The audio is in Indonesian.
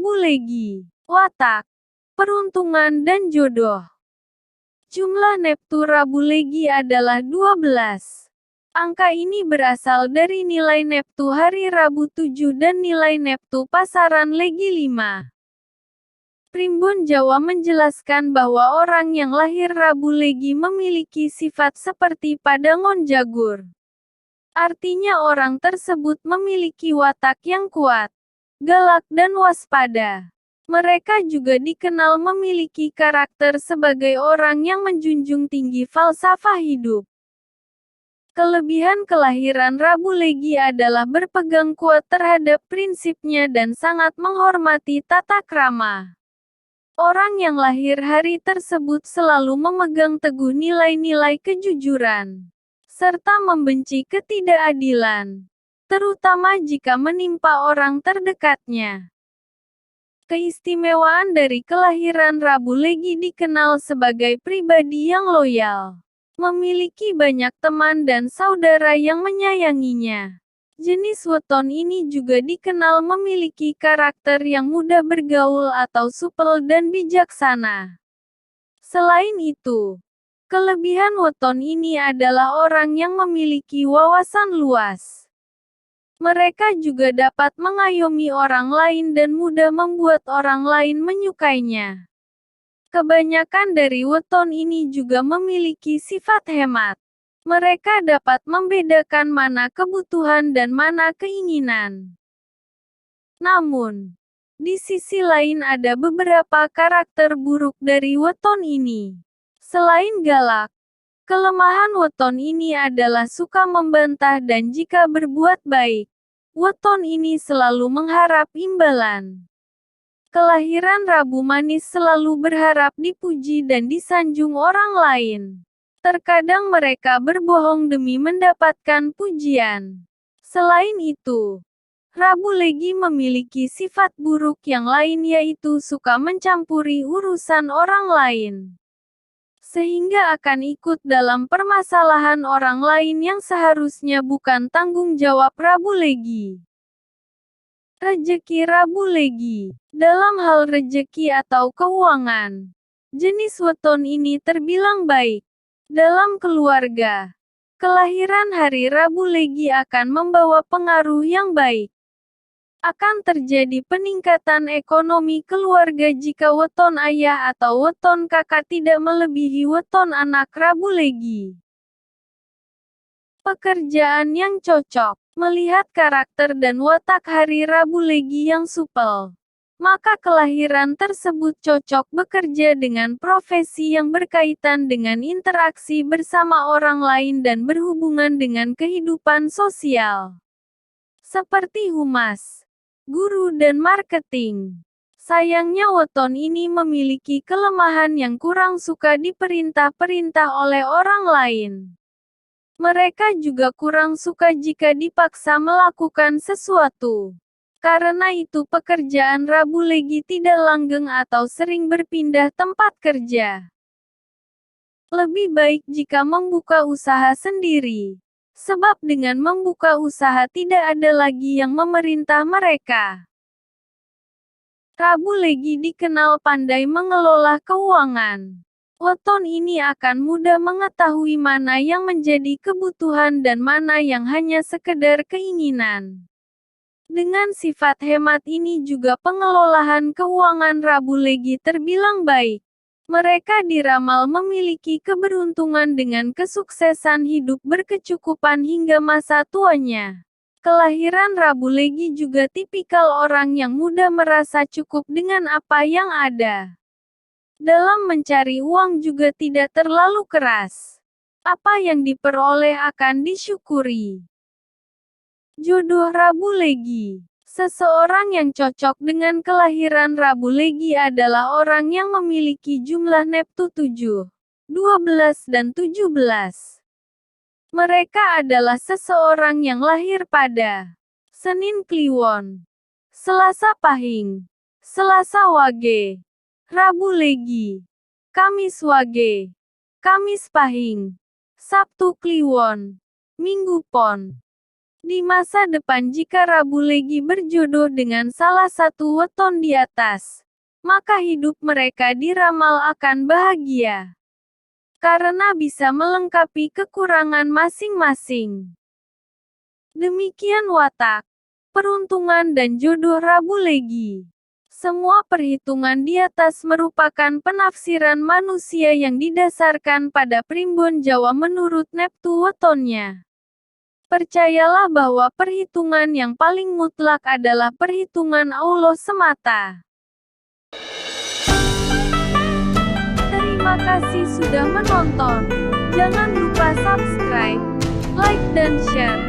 Rabu Legi, watak, peruntungan dan jodoh. Jumlah Neptu Rabu Legi adalah 12. Angka ini berasal dari nilai Neptu hari Rabu 7 dan nilai Neptu pasaran Legi 5. Primbon Jawa menjelaskan bahwa orang yang lahir Rabu Legi memiliki sifat seperti padangon jagur. Artinya orang tersebut memiliki watak yang kuat, galak dan waspada. Mereka juga dikenal memiliki karakter sebagai orang yang menjunjung tinggi falsafah hidup. Kelebihan kelahiran Rabu Legi adalah berpegang kuat terhadap prinsipnya dan sangat menghormati tata krama. Orang yang lahir hari tersebut selalu memegang teguh nilai-nilai kejujuran, serta membenci ketidakadilan, terutama jika menimpa orang terdekatnya. Keistimewaan dari kelahiran Rabu Legi dikenal sebagai pribadi yang loyal, memiliki banyak teman dan saudara yang menyayanginya. Jenis weton ini juga dikenal memiliki karakter yang mudah bergaul atau supel dan bijaksana. Selain itu, kelebihan weton ini adalah orang yang memiliki wawasan luas. Mereka juga dapat mengayomi orang lain dan mudah membuat orang lain menyukainya. Kebanyakan dari weton ini juga memiliki sifat hemat. Mereka dapat membedakan mana kebutuhan dan mana keinginan. Namun, di sisi lain ada beberapa karakter buruk dari weton ini. Selain galak, kelemahan weton ini adalah suka membantah dan jika berbuat baik, weton ini selalu mengharap imbalan. Kelahiran Rabu Manis selalu berharap dipuji dan disanjung orang lain. Terkadang mereka berbohong demi mendapatkan pujian. Selain itu, Rabu Legi memiliki sifat buruk yang lain yaitu suka mencampuri urusan orang lain. Sehingga akan ikut dalam permasalahan orang lain yang seharusnya bukan tanggung jawab Rabu Legi. Rejeki Rabu Legi. Dalam hal rejeki atau keuangan, jenis weton ini terbilang baik. Dalam keluarga, kelahiran hari Rabu Legi akan membawa pengaruh yang baik. Akan terjadi peningkatan ekonomi keluarga jika weton ayah atau weton kakak tidak melebihi weton anak Rabu Legi. Pekerjaan yang cocok. Melihat karakter dan watak hari Rabu Legi yang supel, maka kelahiran tersebut cocok bekerja dengan profesi yang berkaitan dengan interaksi bersama orang lain dan berhubungan dengan kehidupan sosial. Seperti humas, guru dan marketing. Sayangnya weton ini memiliki kelemahan yang kurang suka diperintah-perintah oleh orang lain. Mereka juga kurang suka jika dipaksa melakukan sesuatu. Karena itu pekerjaan Rabu Legi tidak langgeng atau sering berpindah tempat kerja. Lebih baik jika membuka usaha sendiri. Sebab dengan membuka usaha tidak ada lagi yang memerintah mereka. Rabu Legi dikenal pandai mengelola keuangan. Weton ini akan mudah mengetahui mana yang menjadi kebutuhan dan mana yang hanya sekedar keinginan. Dengan sifat hemat ini juga pengelolaan keuangan Rabu Legi terbilang baik. Mereka diramal memiliki keberuntungan dengan kesuksesan hidup berkecukupan hingga masa tuanya. Kelahiran Rabu Legi juga tipikal orang yang mudah merasa cukup dengan apa yang ada. Dalam mencari uang juga tidak terlalu keras. Apa yang diperoleh akan disyukuri. Jodoh Rabu Legi. Seseorang yang cocok dengan kelahiran Rabu Legi adalah orang yang memiliki jumlah Neptu 7, 12 dan 17. Mereka adalah seseorang yang lahir pada Senin Kliwon, Selasa Pahing, Selasa Wage, Rabu Legi, Kamis Wage, Kamis Pahing, Sabtu Kliwon, Minggu Pon. Di masa depan jika Rabu Legi berjodoh dengan salah satu weton di atas, maka hidup mereka diramal akan bahagia. Karena bisa melengkapi kekurangan masing-masing. Demikian watak, peruntungan dan jodoh Rabu Legi. Semua perhitungan di atas merupakan penafsiran manusia yang didasarkan pada primbon Jawa menurut neptu wetonnya. Percayalah bahwa perhitungan yang paling mutlak adalah perhitungan Allah semata. Terima kasih sudah menonton. Jangan lupa subscribe, like dan share.